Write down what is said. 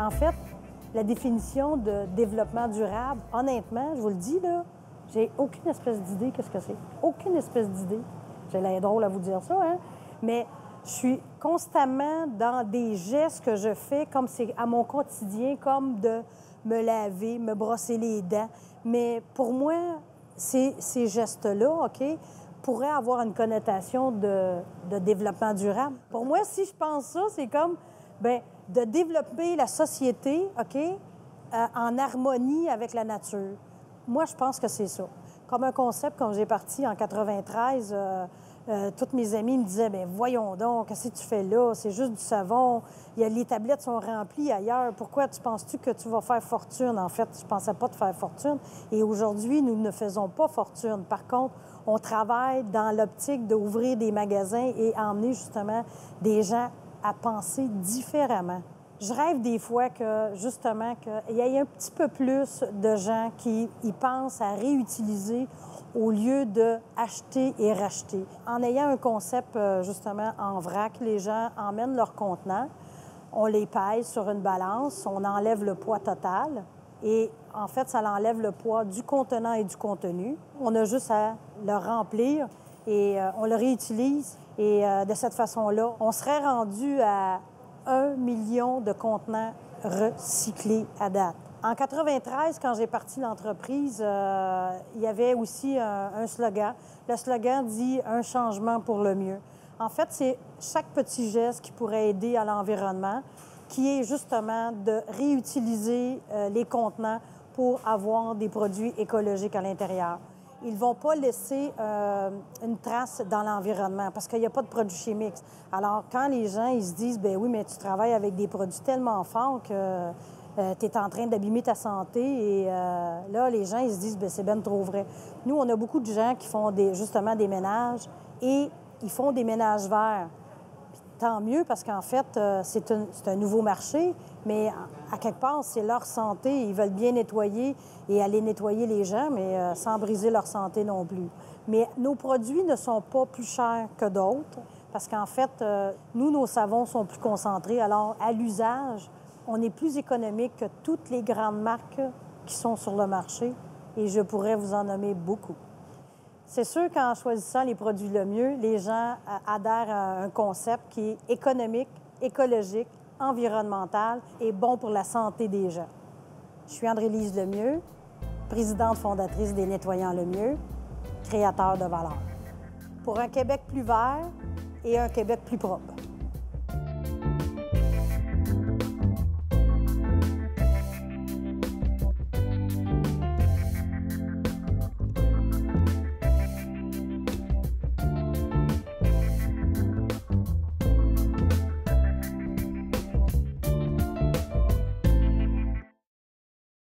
En fait, la définition de développement durable, honnêtement, je vous le dis, là, j'ai aucune espèce d'idée qu'est-ce que c'est. Aucune espèce d'idée. J'ai l'air drôle à vous dire ça, hein? Mais je suis constamment dans des gestes que je fais comme c'est à mon quotidien, comme de me laver, me brosser les dents. Mais pour moi, ces gestes-là, OK, pourraient avoir une connotation de développement durable. Pour moi, si je pense ça, c'est comme, bien, de développer la société, OK, en harmonie avec la nature. Moi, je pense que c'est ça. Comme un concept, quand j'ai parti en 93, toutes mes amies me disaient, bien, voyons donc, qu'est-ce que tu fais là? C'est juste du savon. Les tablettes sont remplies ailleurs. Pourquoi tu penses-tu que tu vas faire fortune? En fait, je ne pensais pas de faire fortune. Et aujourd'hui, nous ne faisons pas fortune. Par contre, on travaille dans l'optique d'ouvrir des magasins et emmener justement des gens à penser différemment. Je rêve des fois que, justement, qu'il y ait un petit peu plus de gens qui y pensent à réutiliser au lieu d'acheter et racheter. En ayant un concept, justement, en vrac, les gens emmènent leurs contenants, on les pèse sur une balance, on enlève le poids total et, en fait, ça enlève le poids du contenant et du contenu. On a juste à le remplir et on le réutilise. Et de cette façon-là, on serait rendu à 1 million de contenants recyclés à date. En 93, quand j'ai parti l'entreprise, il y avait aussi un slogan. Le slogan dit « Un changement pour le mieux ». En fait, c'est chaque petit geste qui pourrait aider à l'environnement, qui est justement de réutiliser les contenants pour avoir des produits écologiques à l'intérieur. Ils ne vont pas laisser une trace dans l'environnement parce qu'il n'y a pas de produits chimiques. Alors, quand les gens ils se disent « ben oui, mais tu travailles avec des produits tellement forts que tu es en train d'abîmer ta santé » et là, les gens ils se disent « ben c'est ben trop vrai ». Nous, on a beaucoup de gens qui font justement des ménages et ils font des ménages verts. Puis, tant mieux parce qu'en fait, c'est un nouveau marché, mais à quelque part, c'est leur santé. Ils veulent bien nettoyer et aller nettoyer les gens, mais sans briser leur santé non plus. Mais nos produits ne sont pas plus chers que d'autres parce qu'en fait, nous, nos savons sont plus concentrés. Alors, à l'usage, on est plus économique que toutes les grandes marques qui sont sur le marché et je pourrais vous en nommer beaucoup. C'est sûr qu'en choisissant les produits le mieux, les gens adhèrent à un concept qui est économique, écologique, environnemental et bon pour la santé des gens. Je suis André-Lise Lemieux, présidente fondatrice des Nettoyants Lemieux, créateur de valeur. Pour un Québec plus vert et un Québec plus propre.